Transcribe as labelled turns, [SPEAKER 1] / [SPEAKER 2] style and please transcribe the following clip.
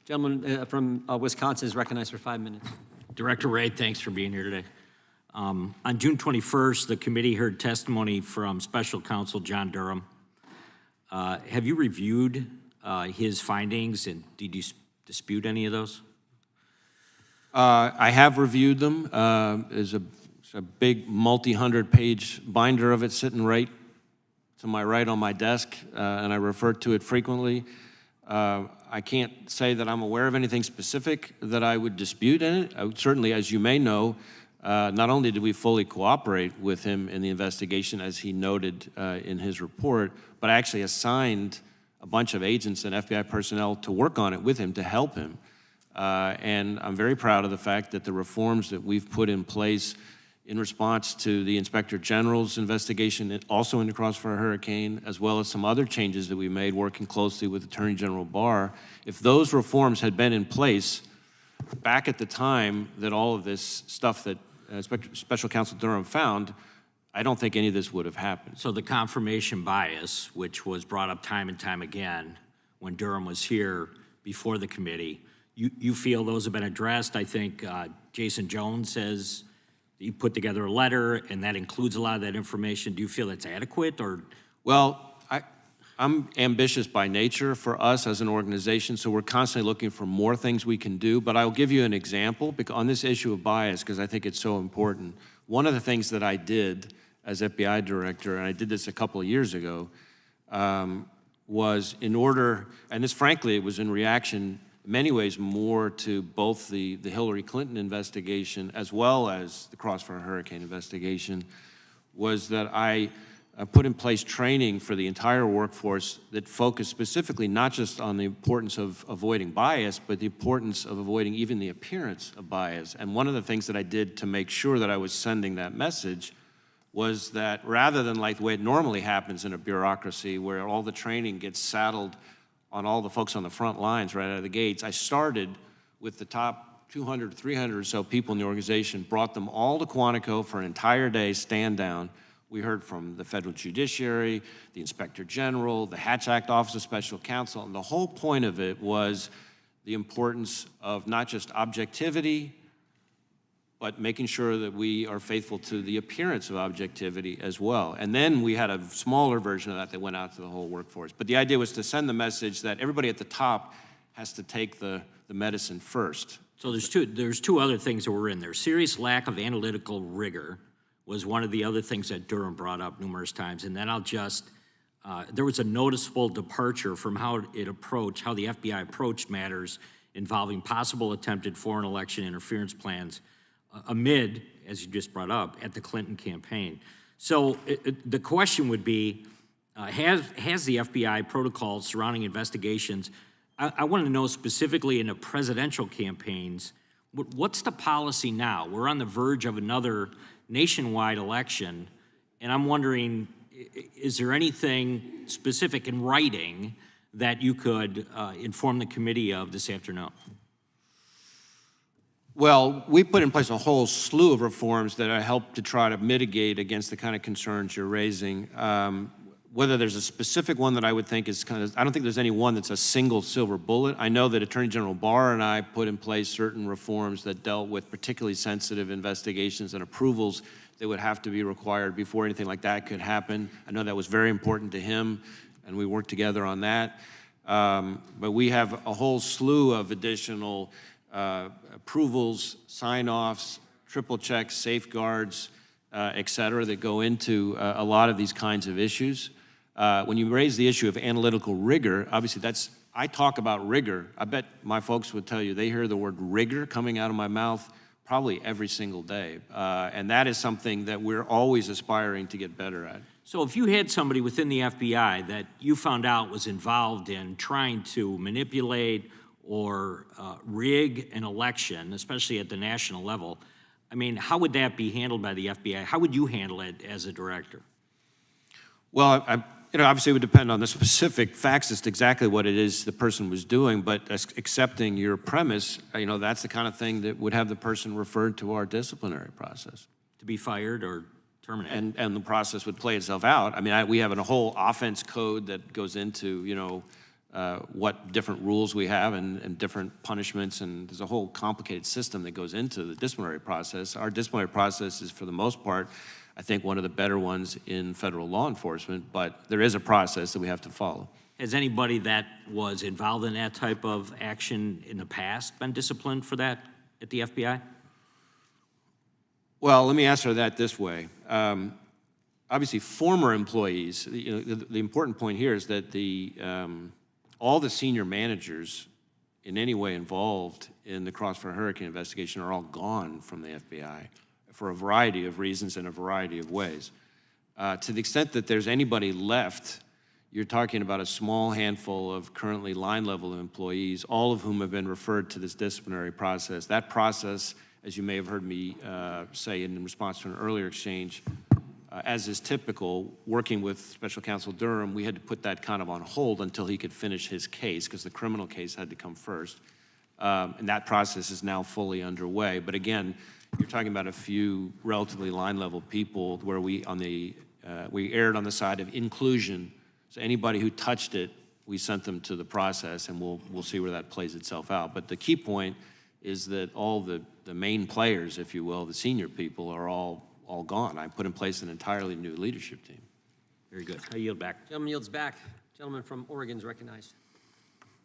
[SPEAKER 1] Gentleman from Wisconsin is recognized for 5 minutes.
[SPEAKER 2] Director Wray, thanks for being here today. On June 21st, the committee heard testimony from Special Counsel John Durham. Have you reviewed his findings, and did you dispute any of those?
[SPEAKER 3] I have reviewed them. There's a big multi-hundred-page binder of it sitting right to my right on my desk, and I refer to it frequently. I can't say that I'm aware of anything specific that I would dispute in it. Certainly, as you may know, not only did we fully cooperate with him in the investigation, as he noted in his report, but I actually assigned a bunch of agents and FBI personnel to work on it with him to help him. And I'm very proud of the fact that the reforms that we've put in place in response to the Inspector General's investigation, also into Crossfire Hurricane, as well as some other changes that we made working closely with Attorney General Barr, if those reforms had been in place back at the time that all of this stuff that Special Counsel Durham found, I don't think any of this would have happened.
[SPEAKER 2] So the confirmation bias, which was brought up time and time again when Durham was here before the committee, you feel those have been addressed? I think Jason Jones says you put together a letter and that includes a lot of that information. Do you feel it's adequate, or?
[SPEAKER 3] Well, I'm ambitious by nature for us as an organization, so we're constantly looking for more things we can do. But I'll give you an example on this issue of bias, because I think it's so important. One of the things that I did as FBI director, and I did this a couple of years ago, was in order, and this frankly, it was in reaction in many ways more to both the Hillary Clinton investigation as well as the Crossfire Hurricane investigation, was that I put in place training for the entire workforce that focused specifically not just on the importance of avoiding bias, but the importance of avoiding even the appearance of bias. And one of the things that I did to make sure that I was sending that message was that rather than like the way it normally happens in a bureaucracy where all the training gets saddled on all the folks on the front lines right out of the gates, I started with the top 200, 300 or so people in the organization, brought them all to Quantico for an entire day, stand down. We heard from the federal judiciary, the Inspector General, the Hatch Act Office of Special Counsel, and the whole point of it was the importance of not just objectivity, but making sure that we are faithful to the appearance of objectivity as well. And then we had a smaller version of that went out to the whole workforce. But the idea was to send the message that everybody at the top has to take the medicine first.
[SPEAKER 2] So there's two other things that were in there. Serious lack of analytical rigor was one of the other things that Durham brought up numerous times. And then I'll just, there was a noticeable departure from how the FBI approached matters involving possible attempted foreign election interference plans amid, as you just brought up, at the Clinton campaign. So the question would be, has the FBI protocols surrounding investigations, I want to know specifically in the presidential campaigns, what's the policy now? We're on the verge of another nationwide election, and I'm wondering, is there anything specific in writing that you could inform the committee of this afternoon?
[SPEAKER 3] Well, we put in place a whole slew of reforms that help to try to mitigate against the kind of concerns you're raising. Whether there's a specific one that I would think is I don't think there's any one that's a single silver bullet. I know that Attorney General Barr and I put in place certain reforms that dealt with particularly sensitive investigations and approvals that would have to be required before anything like that could happen. I know that was very important to him, and we worked together on that. But we have a whole slew of additional approvals, sign-offs, triple checks, safeguards, et cetera, that go into a lot of these kinds of issues. When you raise the issue of analytical rigor, obviously I talk about rigor. I bet my folks would tell you they hear the word rigor coming out of my mouth probably every single day. And that is something that we're always aspiring to get better at.
[SPEAKER 2] So if you had somebody within the FBI that you found out was involved in trying to manipulate or rig an election, especially at the national level, I mean, how would that be handled by the FBI? How would you handle it as a director?
[SPEAKER 3] Well, obviously it would depend on the specific facts as to exactly what it is the person was doing, but accepting your premise, that's the kind of thing that would have the person referred to our disciplinary process.
[SPEAKER 2] To be fired or terminated?
[SPEAKER 3] And the process would play itself out. I mean, we have a whole offense code that goes into, what different rules we have and different punishments, and there's a whole complicated system that goes into the disciplinary process. Our disciplinary process is, for the most part, I think one of the better ones in federal law enforcement, but there is a process that we have to follow.
[SPEAKER 2] Has anybody that was involved in that type of action in the past been disciplined for that at the FBI?
[SPEAKER 3] Well, let me answer that this way. Obviously, former employees, the important point here is that all the senior managers in any way involved in the Crossfire Hurricane investigation are all gone from the FBI for a variety of reasons in a variety of ways. To the extent that there's anybody left, you're talking about a small handful of currently line-level employees, all of whom have been referred to this disciplinary process. That process, as you may have heard me say in response to an earlier exchange, as is typical, working with Special Counsel Durham, we had to put that kind of on hold until he could finish his case, because the criminal case had to come first. And that process is now fully underway. But again, you're talking about a few relatively line-level people where we erred on the side of inclusion. So anybody who touched it, we sent them to the process, and we'll see where that plays itself out. But the key point is that all the main players, if you will, the senior people, are all gone. I put in place an entirely new leadership team.
[SPEAKER 2] Very good. I yield back.
[SPEAKER 1] Gentleman yields back. Gentleman from Oregon is recognized.